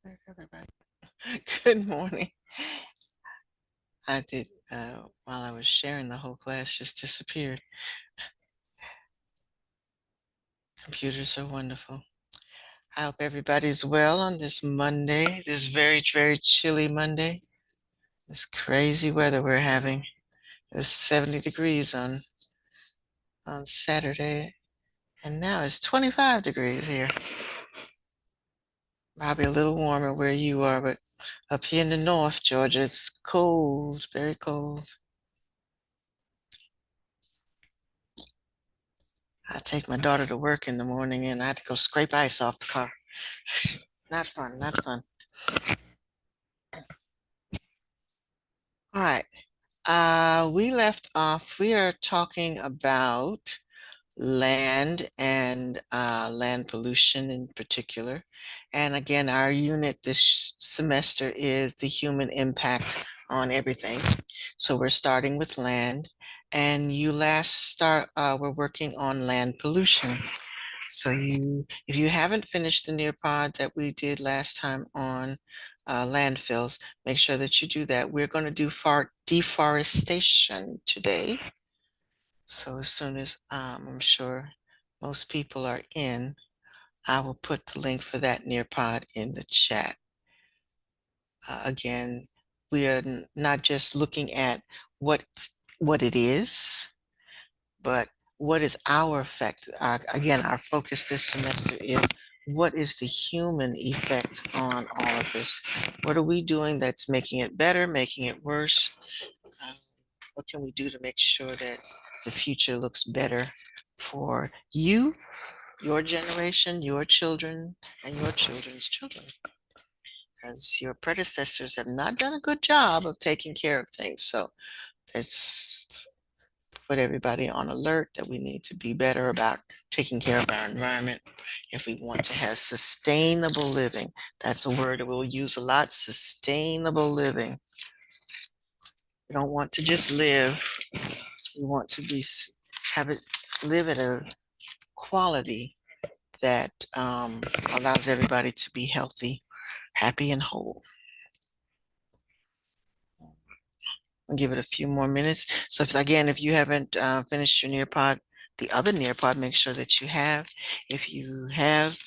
Everybody. Good morning. I did, while I was sharing, the whole class just disappeared. Computers are wonderful. I hope everybody's well on this Monday, this very, very chilly Monday. This crazy weather we're having. It was 70 degrees on Saturday, and now it's 25 degrees here. Probably a little warmer where you are, but up here in the north, Georgia, it's cold, very cold. I take my daughter to work in the morning and I had to go scrape ice off the car. Not fun, not fun. All right. We left off, we are talking about land and land pollution in particular. And again, our unit this semester is the human impact on everything. So we're starting with land, and you last we're working on land pollution. So if you haven't finished the Nearpod that we did last time on landfills, make sure that you do that. We're going to do deforestation today. So as soon as I'm sure most people are in, I will put the link for that Nearpod in the chat. Again, we are not just looking at what it is, but what is our effect? Again, our focus this semester is what is the human effect on all of this? What are we doing that's making it better, making it worse? What can we do to make sure that the future looks better for you, your generation, your children, and your children's children? Because your predecessors have not done a good job of taking care of things. So it's put everybody on alert that we need to be better about taking care of our environment if we want to have sustainable living. That's a word that we'll use a lot, sustainable living. We don't want to just live. We want to have it live at a quality that allows everybody to be healthy, happy, and whole. I'll give it a few more minutes. So if you haven't finished your Nearpod, the other Nearpod, make sure that you have. If you have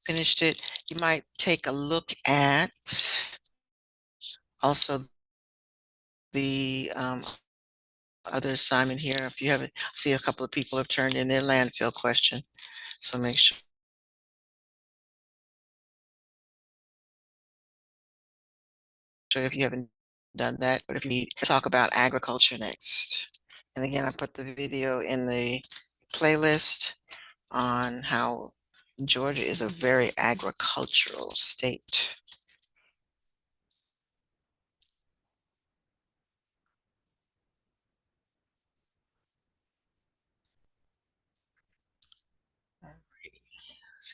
finished it, you might take a look at also the other assignment here. If you haven't, I see a couple of people have turned in their landfill question. So make sure if you haven't done that, but if you need to talk about agriculture next. And again, I put the video in the playlist on how Georgia is a very agricultural state.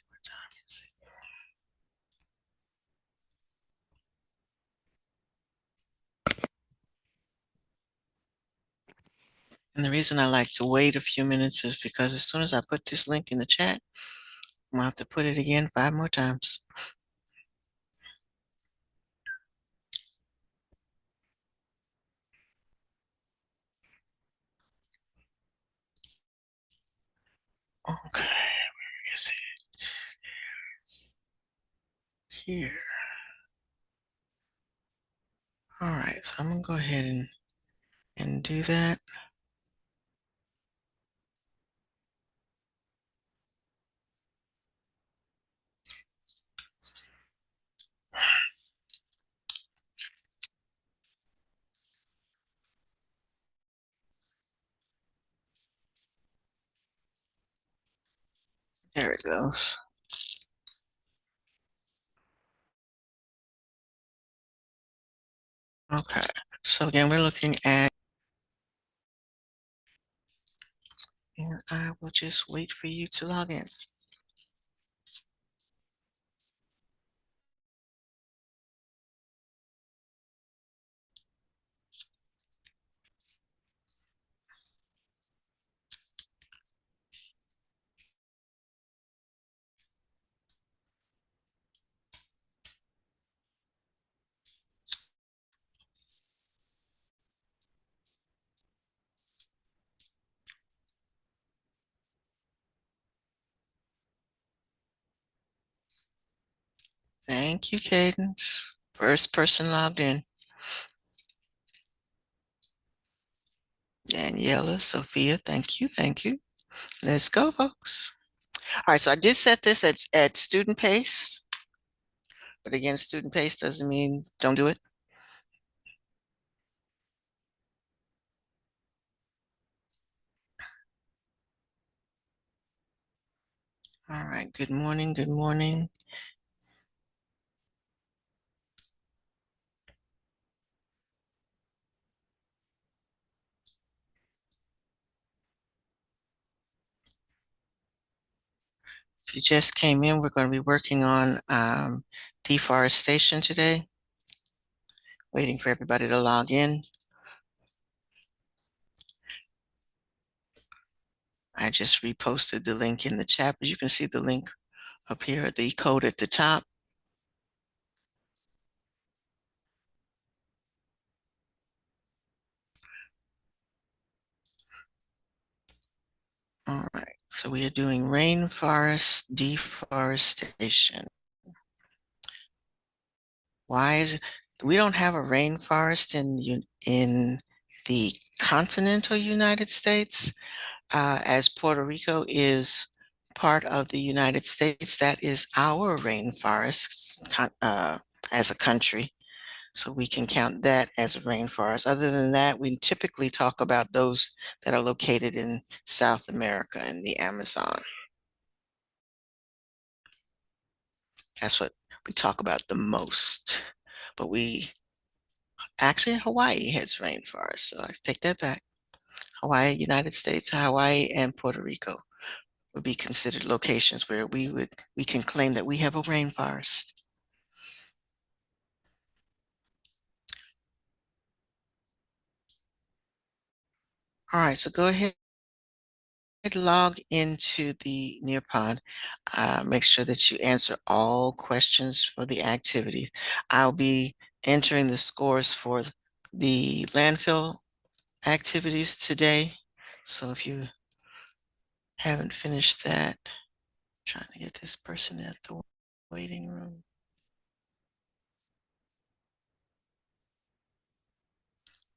What time is it? And the reason I like to wait a few minutes is because as soon as I put this link in the chat, I'm gonna have to put it again 5 more times. Okay, where is it? Here. All right, so I'm gonna go ahead and do that. There it goes. Okay, so again, we're looking at, and I will just wait for you to log in. Thank you, Cadence. First person logged in. Daniela, Sophia, thank you, thank you. Let's go, folks. All right, so I did set this at student pace, but again, student pace doesn't mean don't do it. All right, good morning, good morning. If you just came in, we're going to be working on deforestation today, waiting for everybody to log in. I just reposted the link in the chat, but you can see the link up here, the code at the top. All right, so we are doing rainforest deforestation. Why is we don't have a rainforest in the continental United States, as Puerto Rico is part of the United States. That is our rainforest as a country. So we can count that as a rainforest. Other than that, we typically talk about those that are located in South America and the Amazon. That's what we talk about the most. But we actually, Hawaii has rainforests, so I take that back. Hawaii, United States, Hawaii, and Puerto Rico would be considered locations where we can claim that we have a rainforest. All right, so go ahead and log into the Nearpod. Make sure that you answer all questions for the activity. I'll be entering the scores for the landfill activities today. So if you haven't finished that, trying to get this person at the waiting room.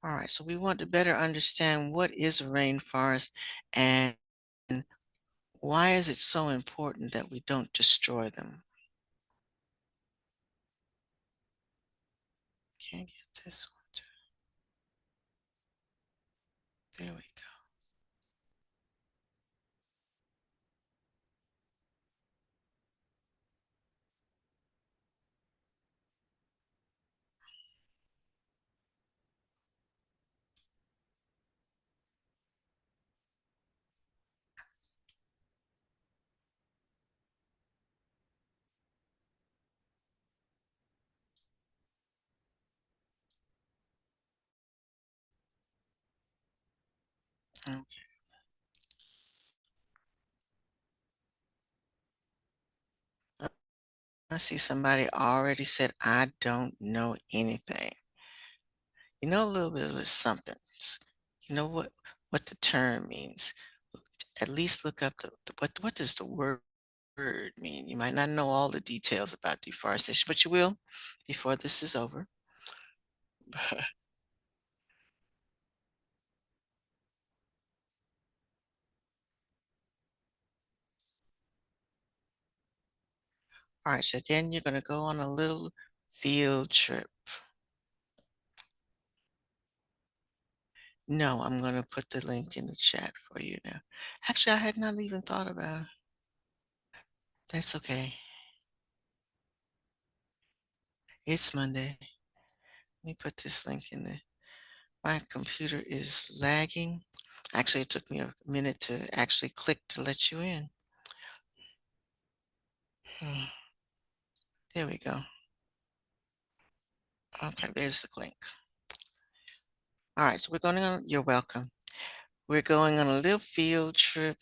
All right, so we want to better understand what is a rainforest and why is it so important that we don't destroy them? Can't get this one. There we go. Okay. I see somebody already said, I don't know anything. You know a little bit of something. You know what the term means. At least look up what does the word mean. You might not know all the details about deforestation, but you will before this is over. All right, so again, you're going to go on a little field trip. No, I'm going to put the link in the chat for you now. Actually, I had not even thought about it. That's okay. It's Monday. Let me put this link in there. My computer is lagging. Actually, it took me a minute to actually click to let you in. Hmm, there we go. Okay, there's the link. All right, so we're going on, you're welcome. We're going on a little field trip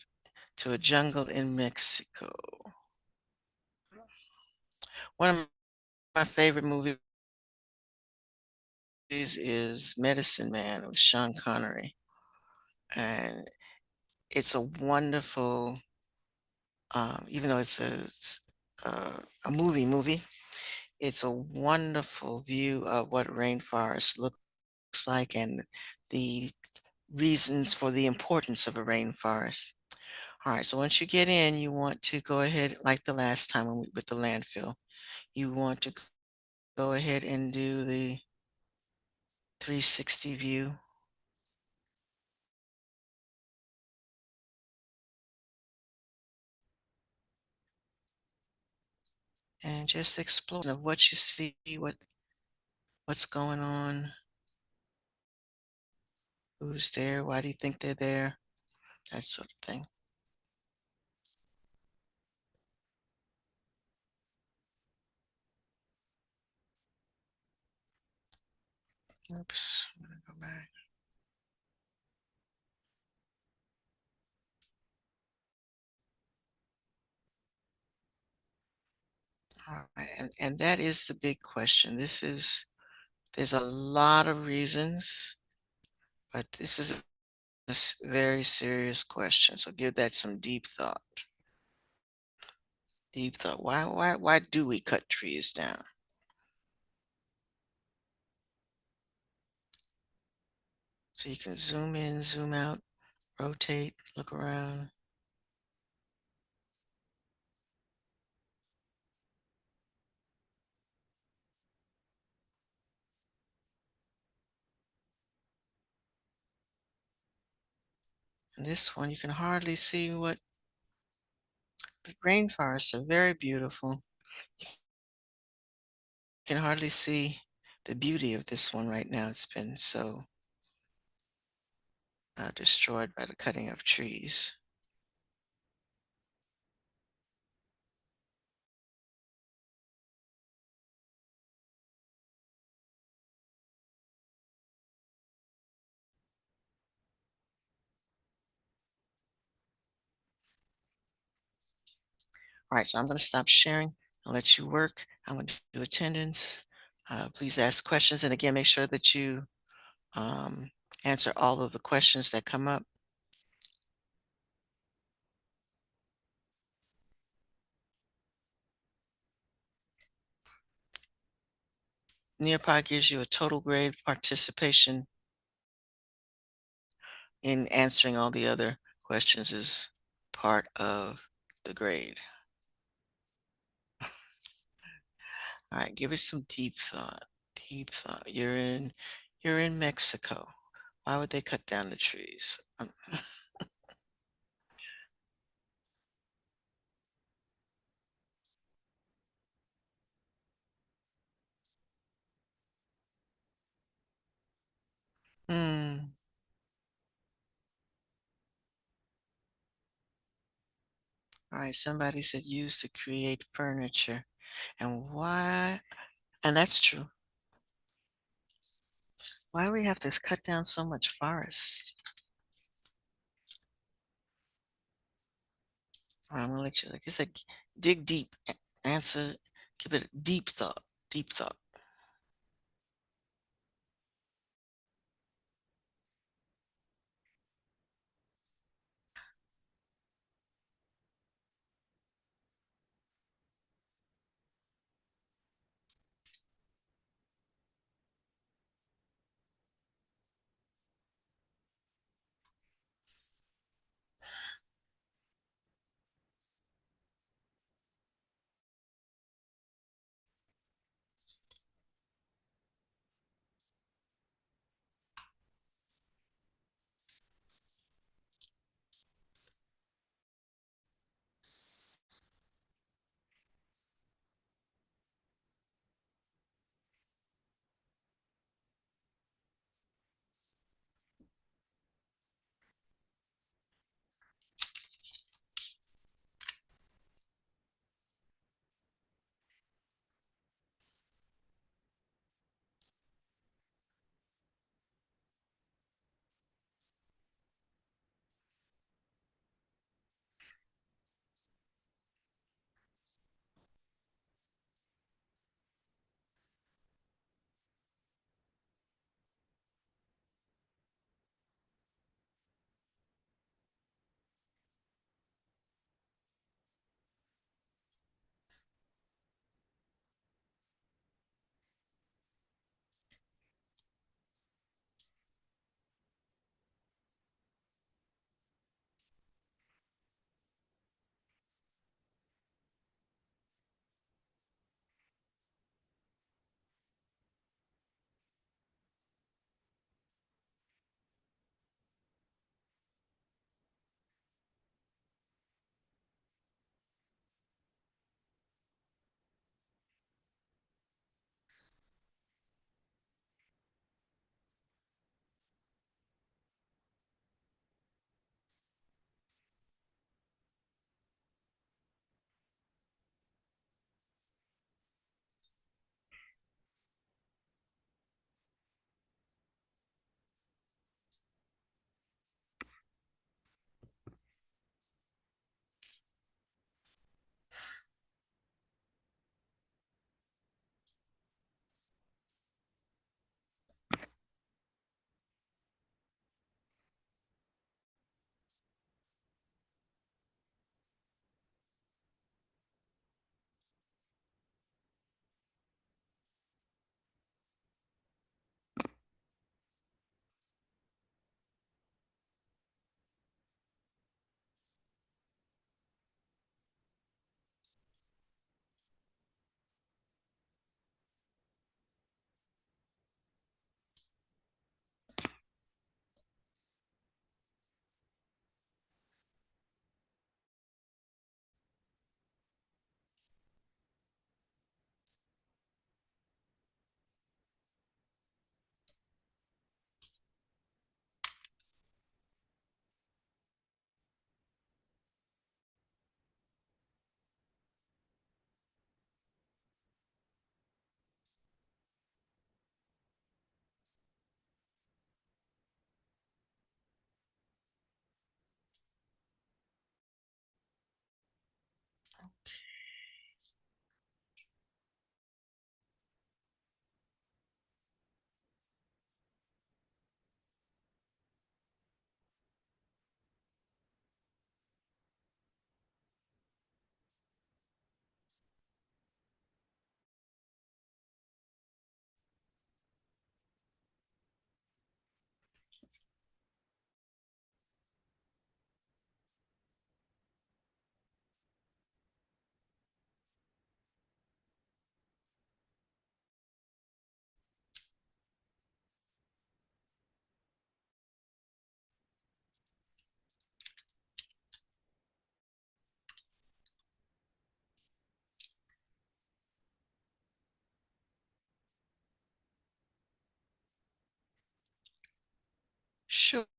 to a jungle in Mexico. One of my favorite movies is Medicine Man with Sean Connery. And it's a wonderful, even though it's a movie, It's a wonderful view of what rainforest looks like and the reasons for the importance of a rainforest. All right, so once you get in, you want to go ahead, like the last time when with the landfill, you want to go ahead and do the 360 view and just explore of what you see, what's going on, who's there, why do you think they're there, that sort of thing. Oops, I'm gonna go back. All right, and that is the big question. There's a lot of reasons, but this is a very serious question. So give that some deep thought. Deep thought. Why do we cut trees down? So you can zoom in, zoom out, rotate, look around. And this one, you can hardly see what the rainforests are very beautiful. You can hardly see the beauty of this one right now. It's been so destroyed by the cutting of trees. All right, so I'm going to stop sharing and let you work. I'm going to do attendance. Please ask questions. And again, make sure that you um, answer all of the questions that come up. Nearpod gives you a total grade. Participation in answering all the other questions is part of the grade. All right, give it some deep thought. Deep thought. You're in Mexico. Why would they cut down the trees? Hmm. All right, somebody said used to create furniture. And why? And that's true. Why do we have to cut down so much forest? All right, I'm gonna let you, like I said, dig deep. Answer, give it a deep thought. Deep thought.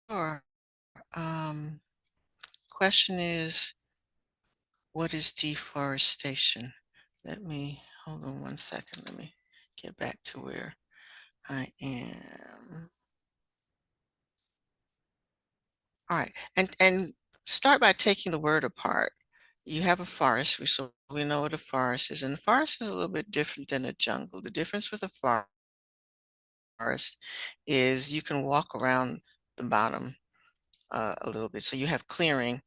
Sure. Um, Question is, what is deforestation? Let me hold on one second. Let me get back to where I am. All right, and start by taking the word apart. You have a forest, so we know what a forest is, and the forest is a little bit different than a jungle. The difference with a forest is you can walk around the bottom a little bit, so you have clearing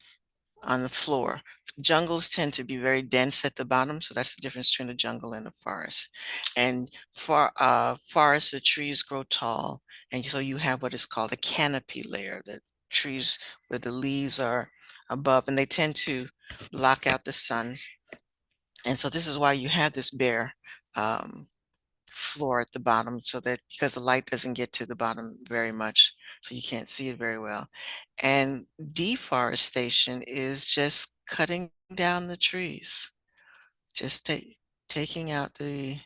on the floor. Jungles tend to be very dense at the bottom, so that's the difference between a jungle and a forest. And for forests, the trees grow tall, and so you have what is called a canopy layer, the trees where the leaves are above, and they tend to block out the sun. And so this is why you have this bare um, floor at the bottom, so that because the light doesn't get to the bottom very much, so you can't see it very well. And deforestation is just cutting down the trees, just taking out the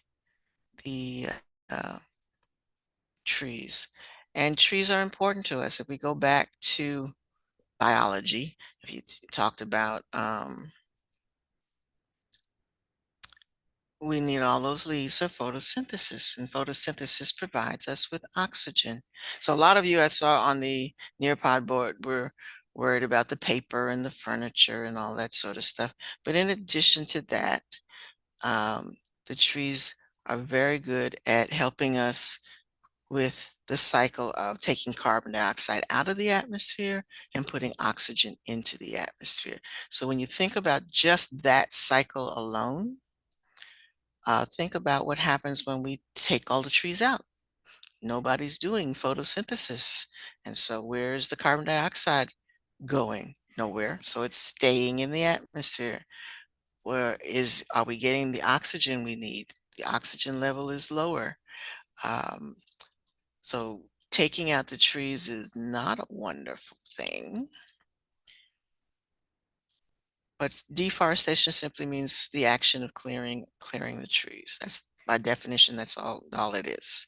uh, trees. And trees are important to us. If we go back to biology, if you talked about we need all those leaves for photosynthesis, and photosynthesis provides us with oxygen. So a lot of you I saw on the Nearpod board were worried about the paper and the furniture and all that sort of stuff. But in addition to that, um, the trees are very good at helping us with the cycle of taking carbon dioxide out of the atmosphere and putting oxygen into the atmosphere. So when you think about just that cycle alone, think about what happens when we take all the trees out. Nobody's doing photosynthesis. And so where's the carbon dioxide going? Nowhere. So it's staying in the atmosphere. Are we getting the oxygen we need? The oxygen level is lower. Um, so taking out the trees is not a wonderful thing. But deforestation simply means the action of clearing the trees. That's by definition, that's all it is.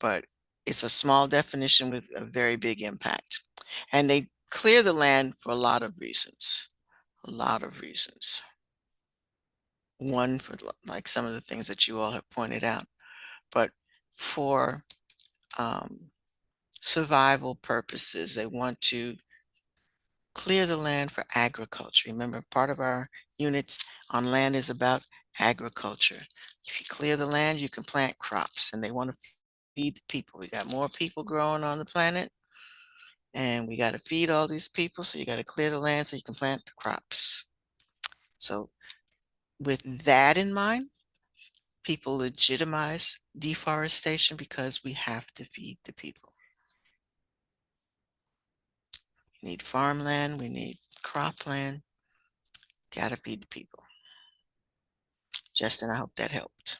But it's a small definition with a very big impact. And they clear the land for a lot of reasons. A lot of reasons. One, for like some of the things that you all have pointed out, but for survival purposes, they want to clear the land for agriculture. Remember, part of our units on land is about agriculture. If you clear the land, you can plant crops, and they want to feed the people. We got more people growing on the planet, and we got to feed all these people, so you got to clear the land so you can plant the crops. So with that in mind, people legitimize deforestation because we have to feed the people. We need farmland, we need cropland, got to feed the people. Justin, I hope that helped.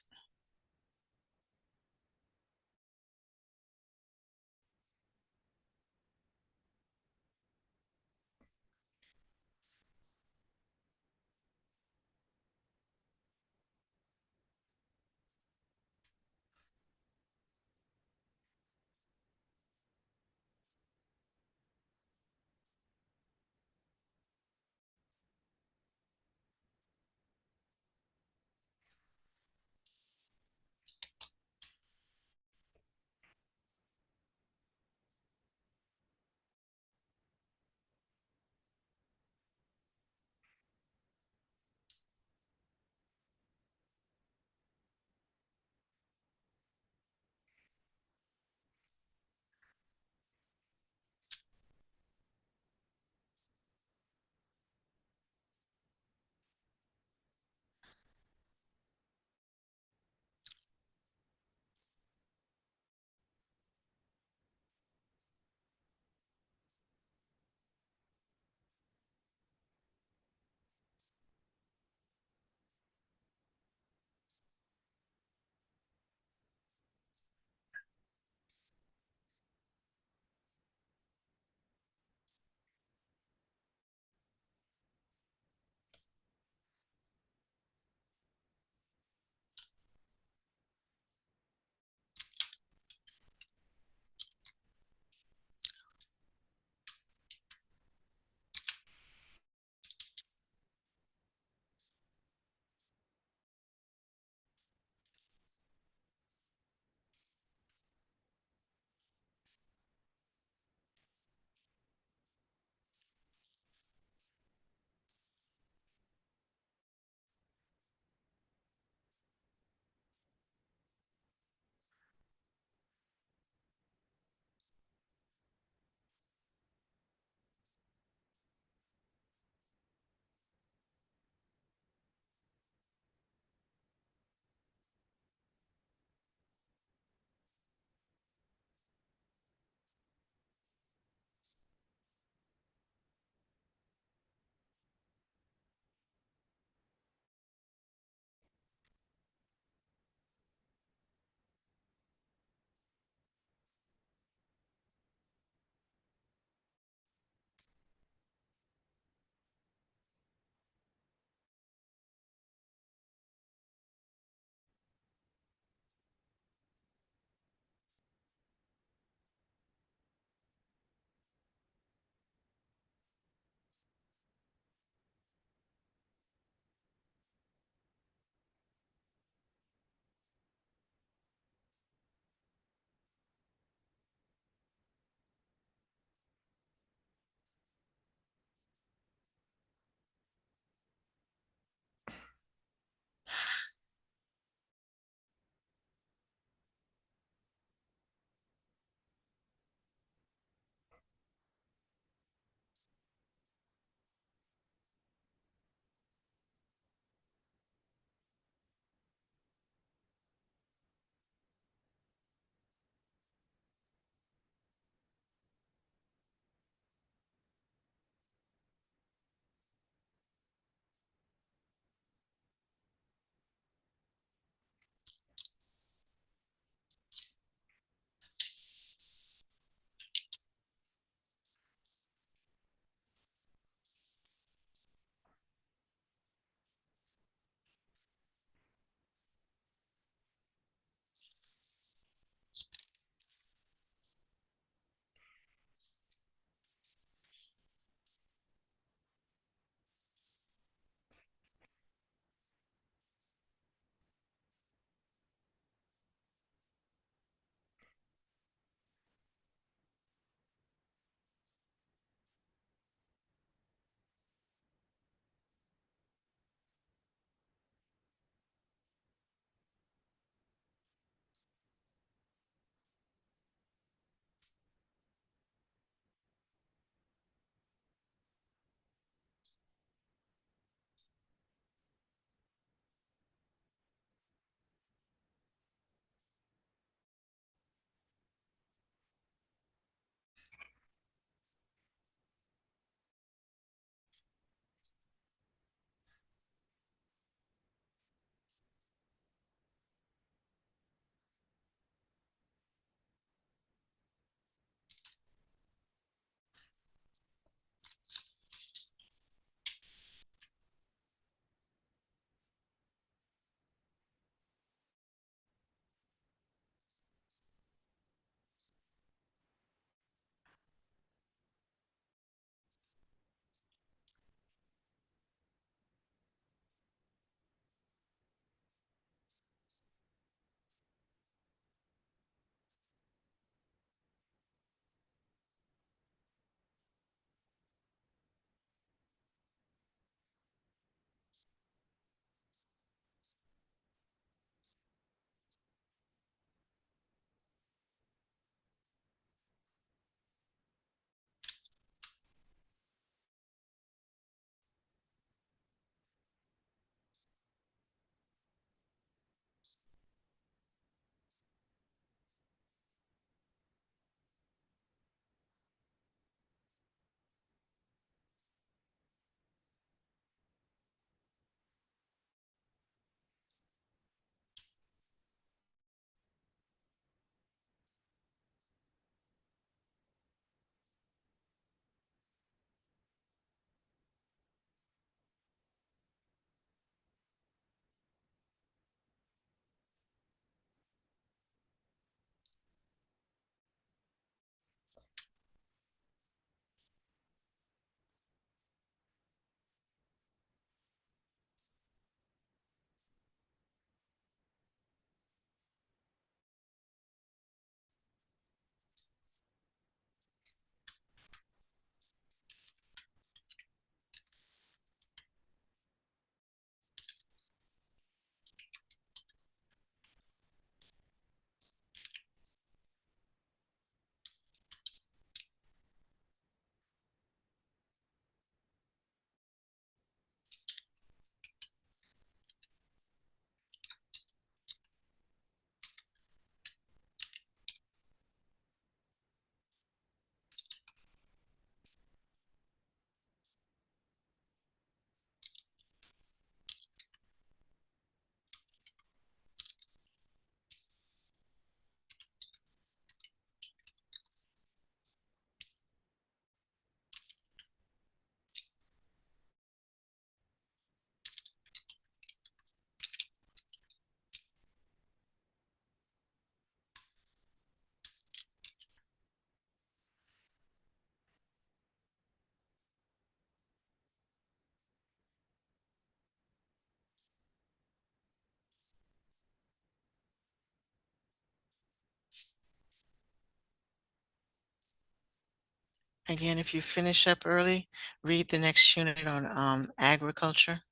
Again, if you finish up early, read the next unit on agriculture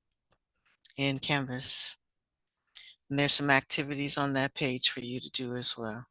in Canvas. And there's some activities on that page for you to do as well.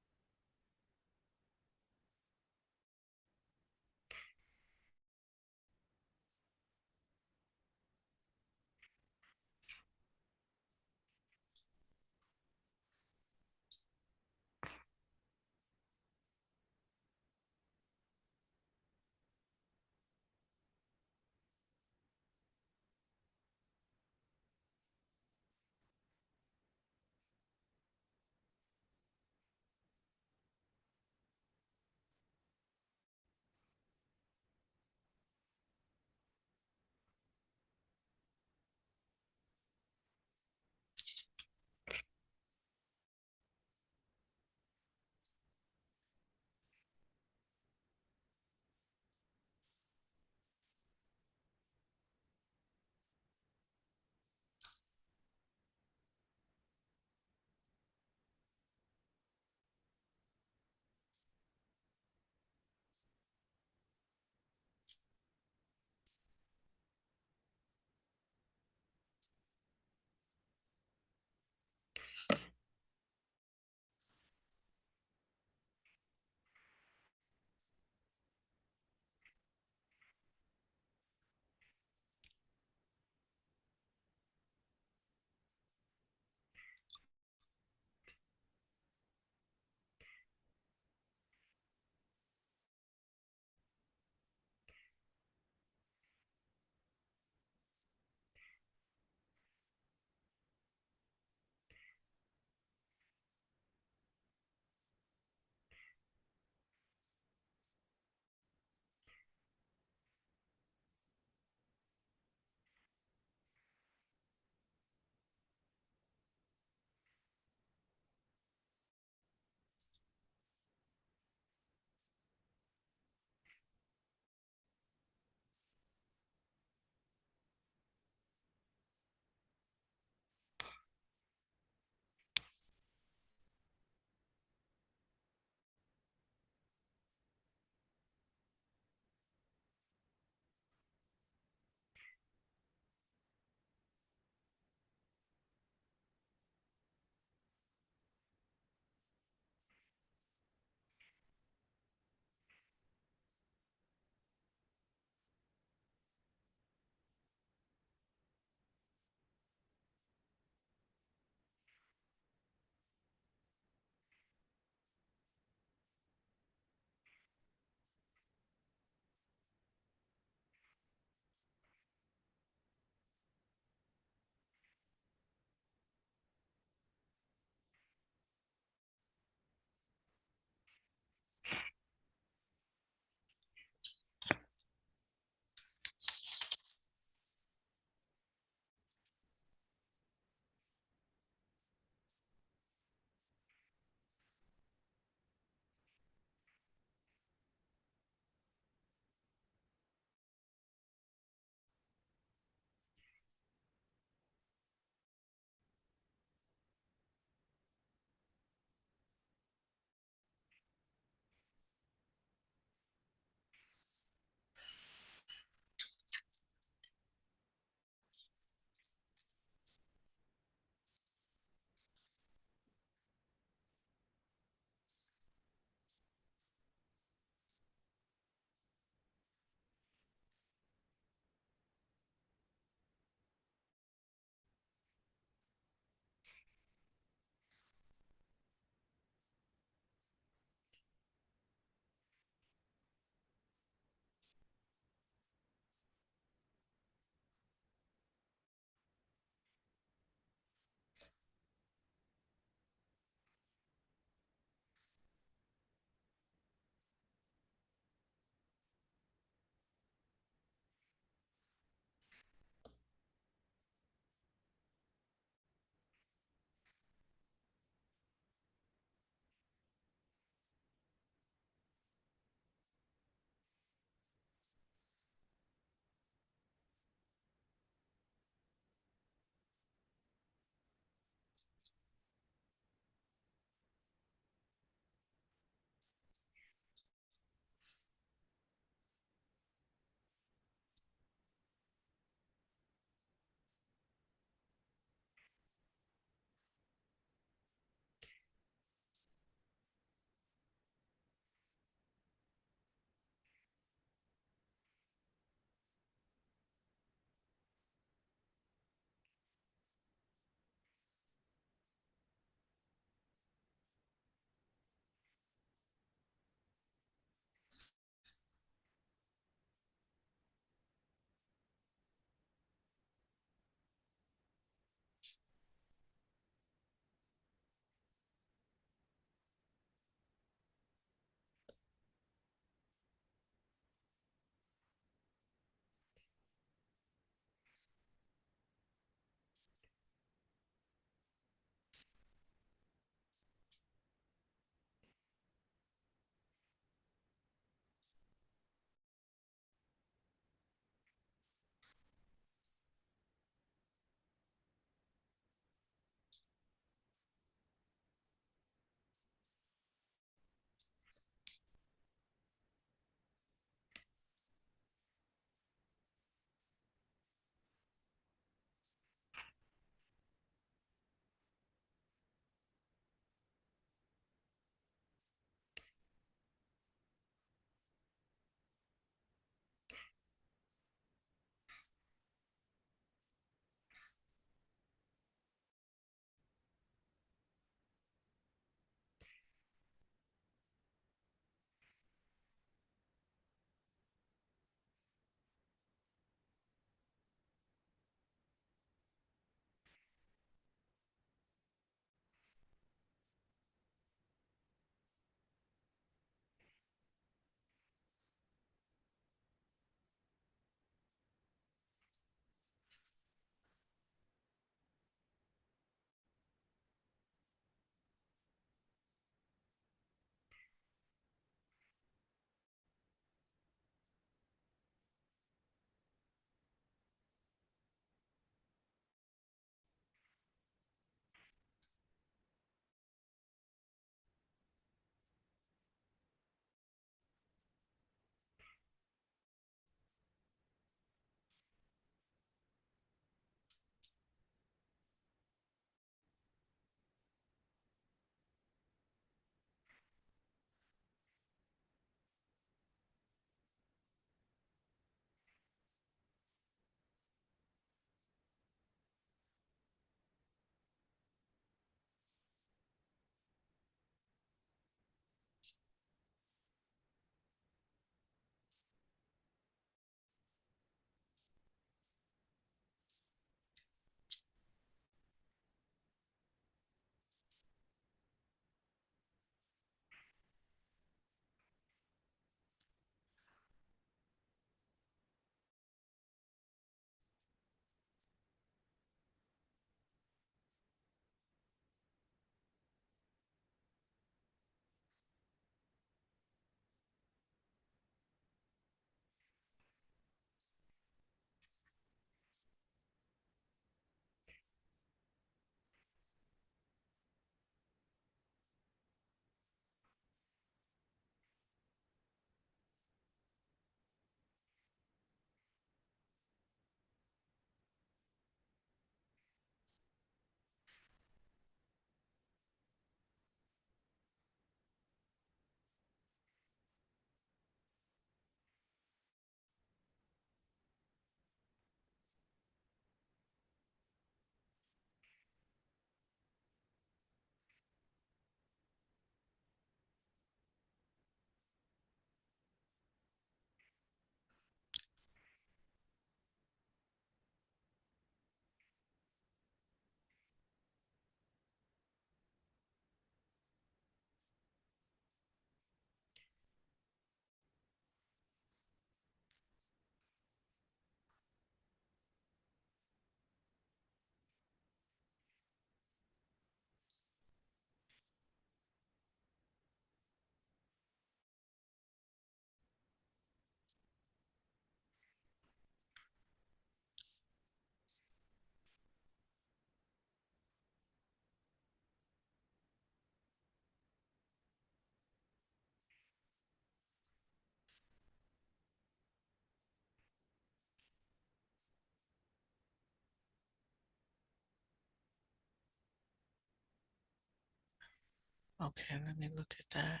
Okay, let me look at that.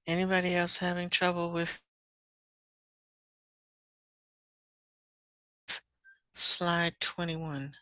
Anybody else having trouble with slide 21?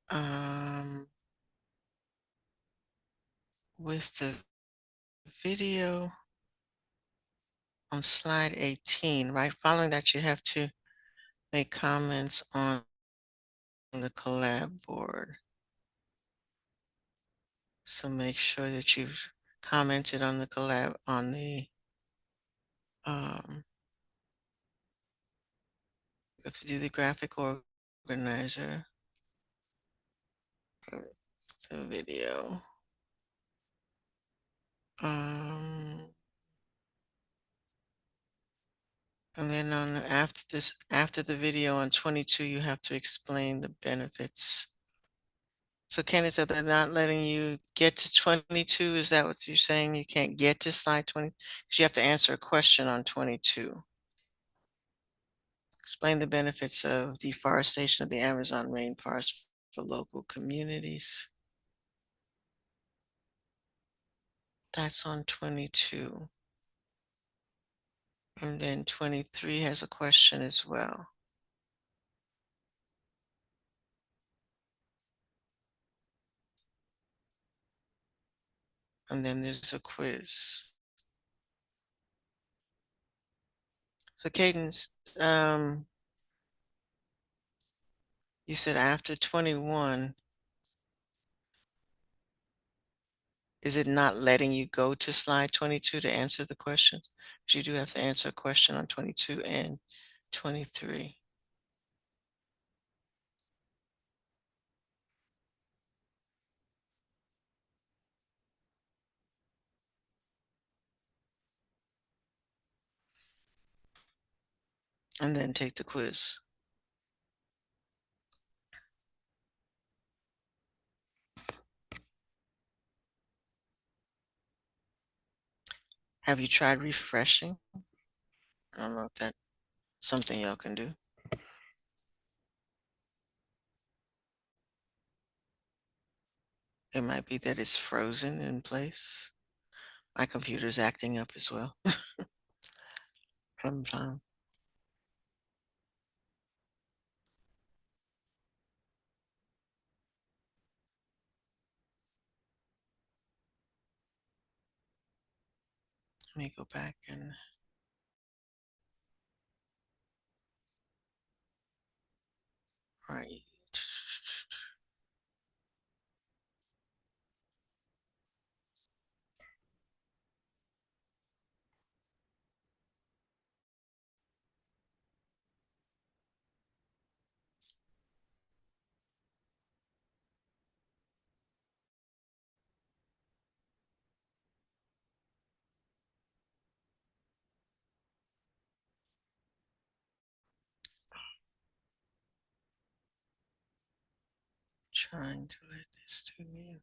Um, with the video on slide 18, right? Following that, you have to make comments on the collab board. So make sure that you've commented on the collab on the if you do the graphic organizer for the video. Um, and then on after the video on 22, you have to explain the benefits. So Candace said they're not letting you get to 22. Is that what you're saying? You can't get to slide 20? Because you have to answer a question on 22. Explain the benefits of deforestation of the Amazon rainforest for local communities. That's on 22. And then 23 has a question as well. And then there's a quiz. So Cadence, you said after 21, is it not letting you go to slide 22 to answer the questions? Because you do have to answer a question on 22 and 23. And then take the quiz. Have you tried refreshing? I don't know if that's something y'all can do. It might be that it's frozen in place. My computer's acting up as well. Sometimes. Let me go back and right. Trying to let this to me.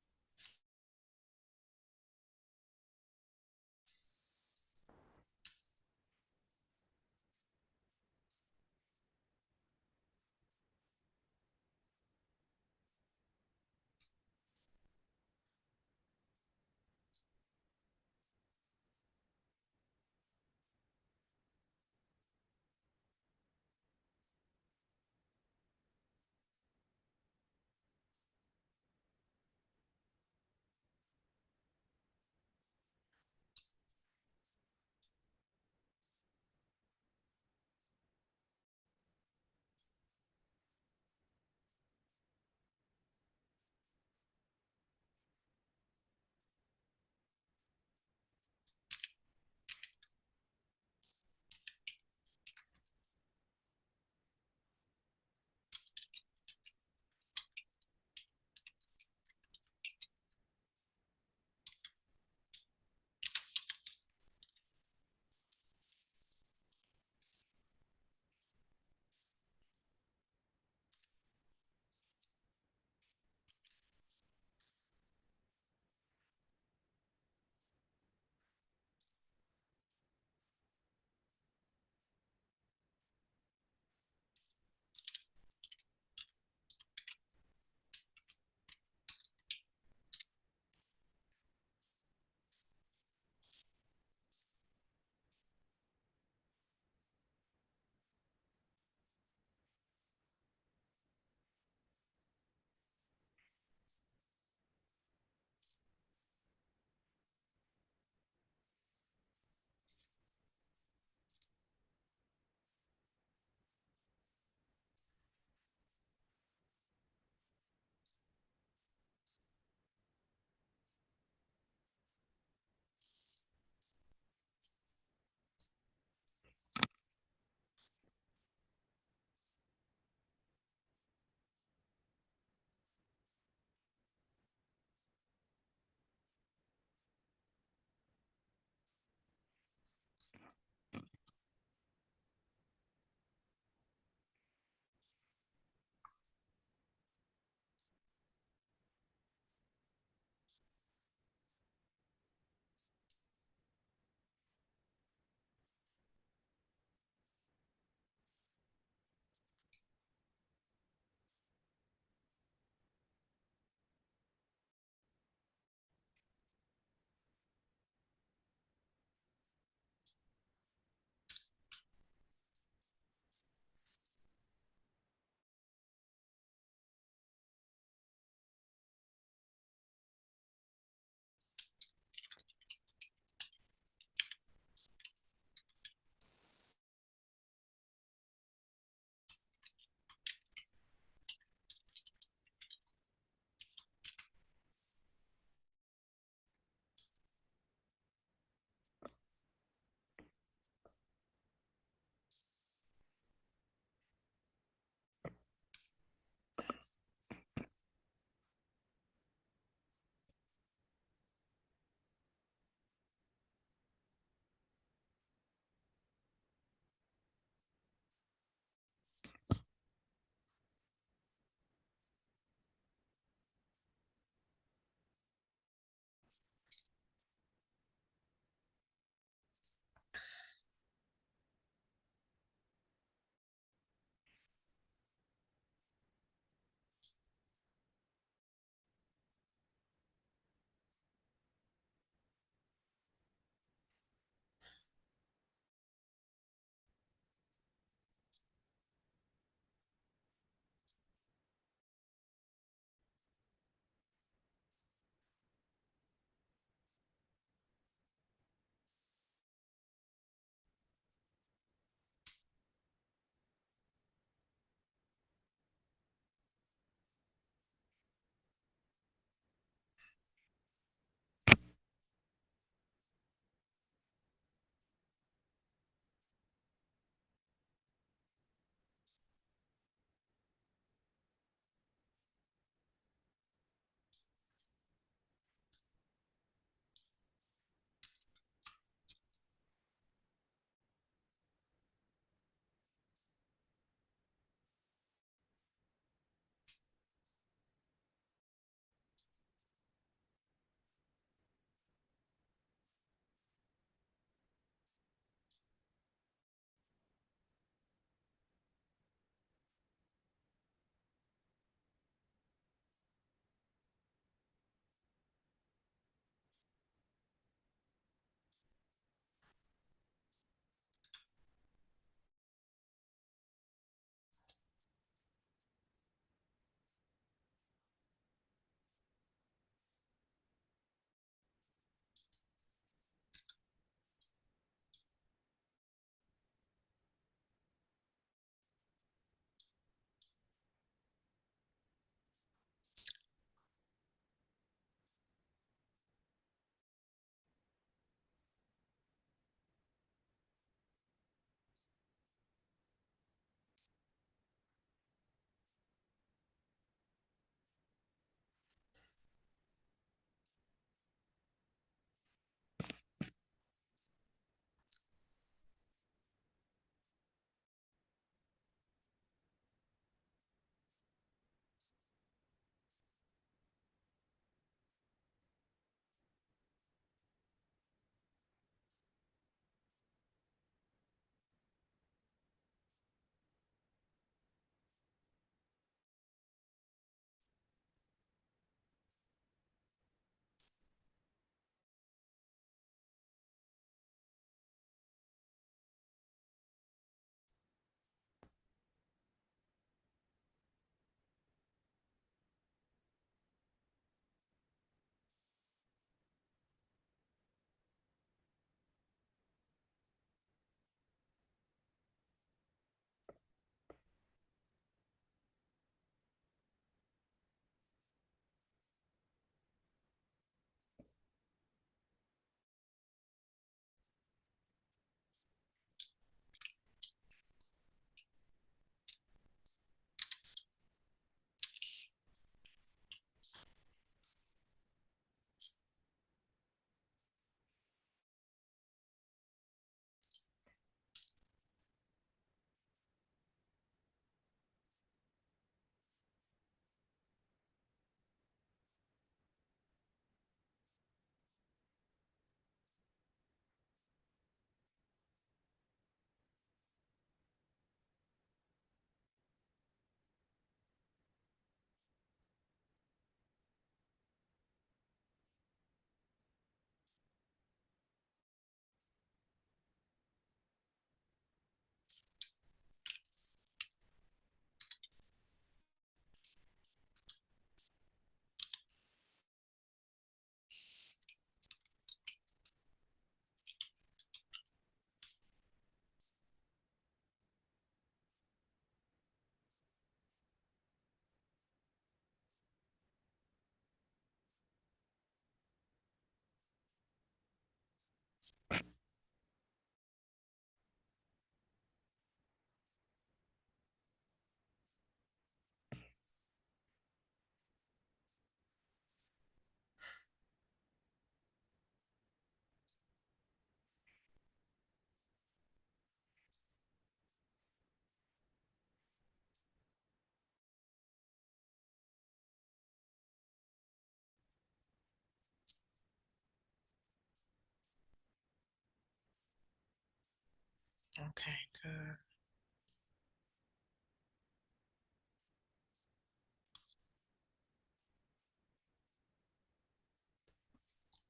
Okay, good.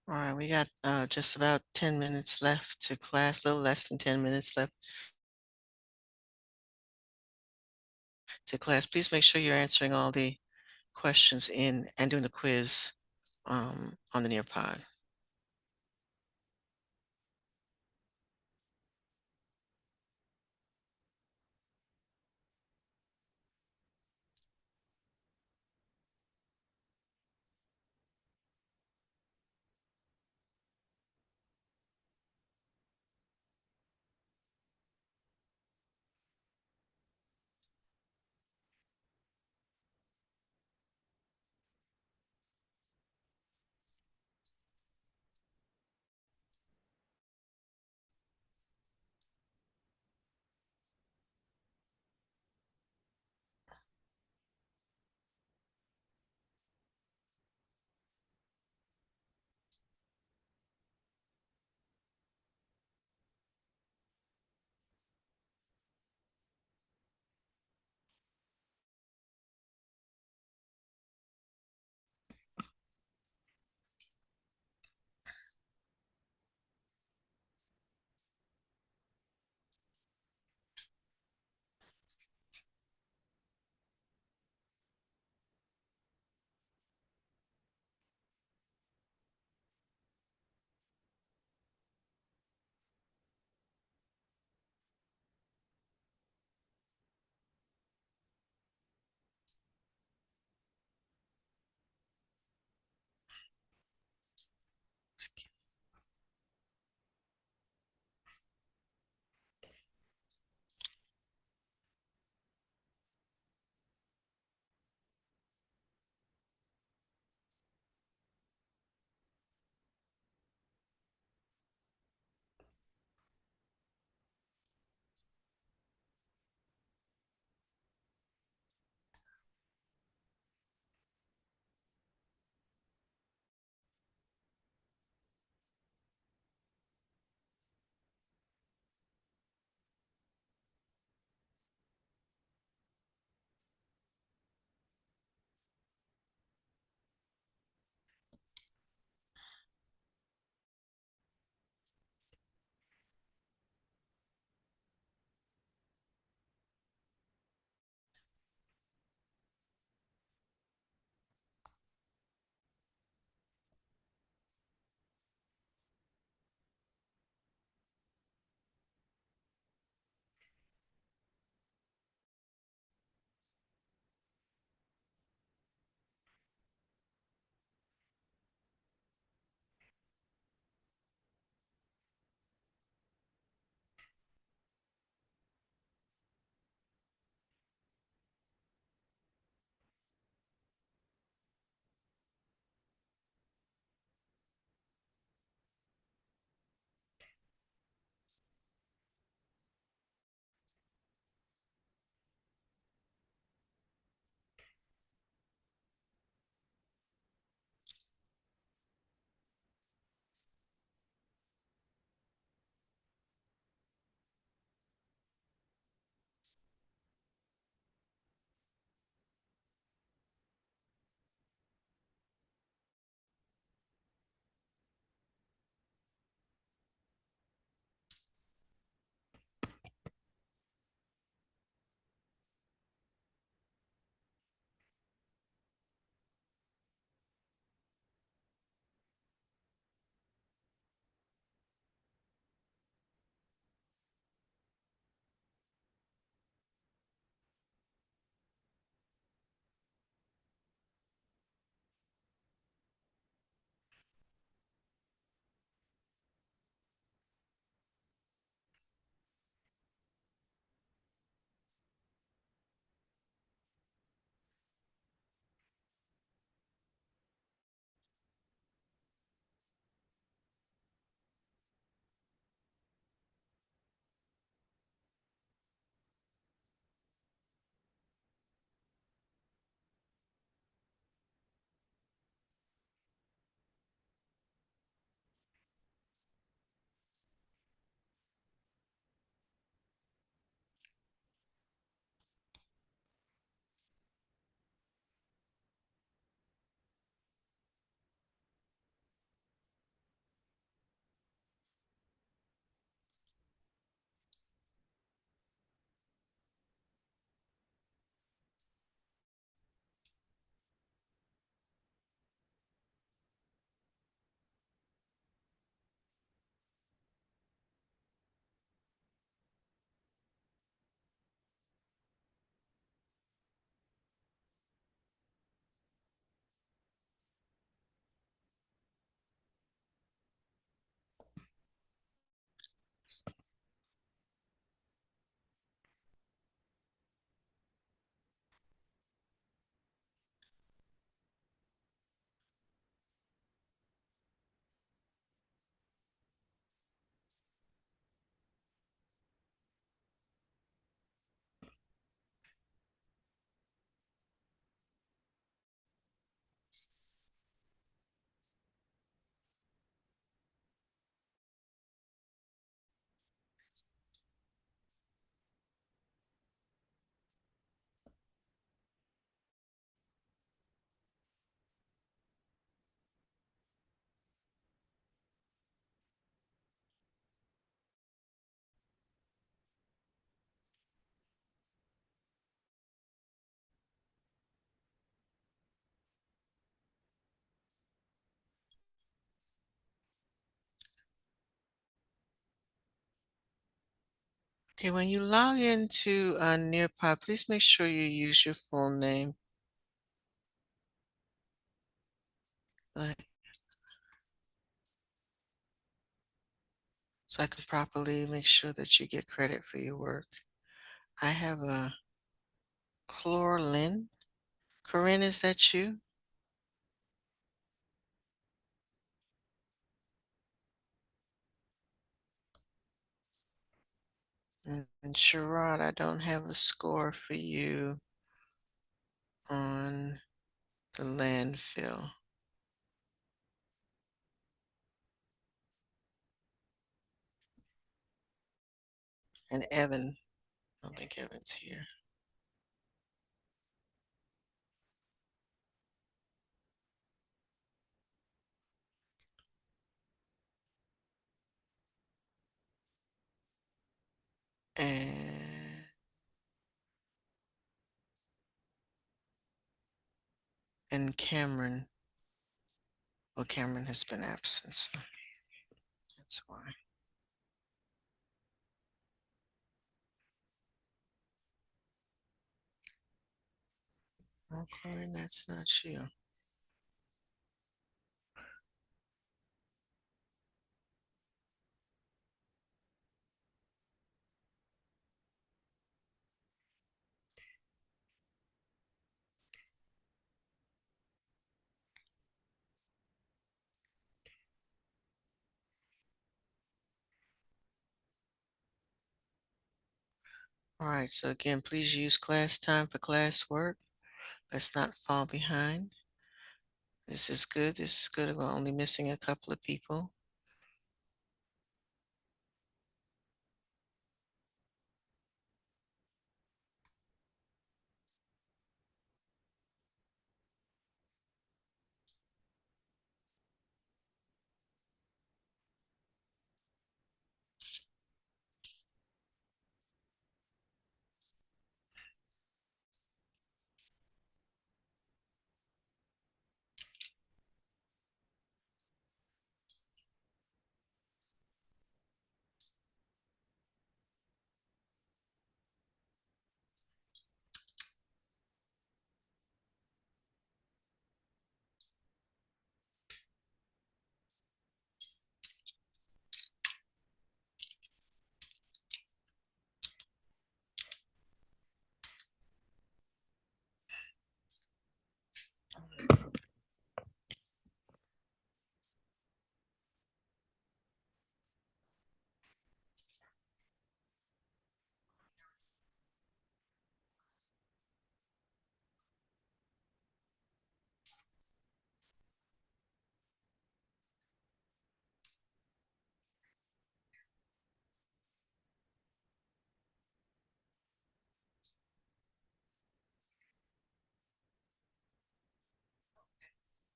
All right, we got just about 10 minutes left to class, a little less than 10 minutes left to class. Please make sure you're answering all the questions in and doing the quiz on the Nearpod. Okay, when you log into Nearpod, please make sure you use your full name. Like, so I can properly make sure that you get credit for your work. I have a Chlorlin. Corinne, is that you? And Sherrod, I don't have a score for you on the landfill. And Evan, I don't think Evan's here. And Cameron. Well, Cameron has been absent, so that's why. Oh, Corinne, that's not you. All right, so again, please use class time for classwork. Let's not fall behind. This is good. This is good. We're only missing a couple of people.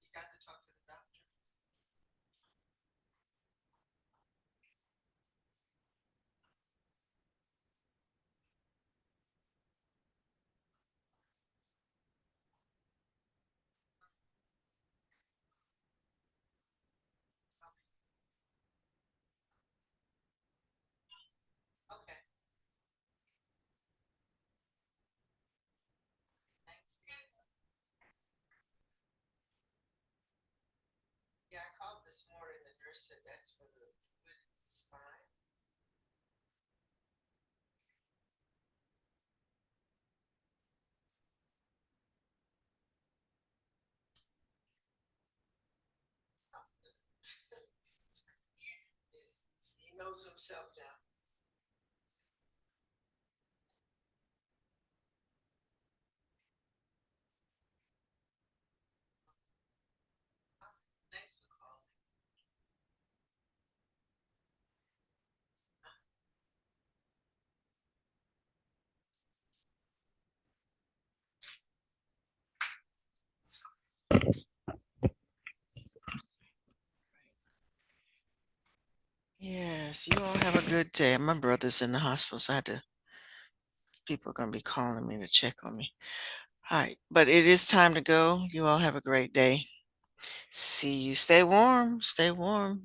You got to talk to the doctor. Okay. Thank you. Yeah, I called this morning. The nurse said that's for the fluid in the spine. He knows himself now. Thanks for calling. Yes, you all have a good day. My brother's in the hospital, so people are going to be calling me to check on me. All right, but it is time to go. You all have a great day. See you. Stay warm. Stay warm.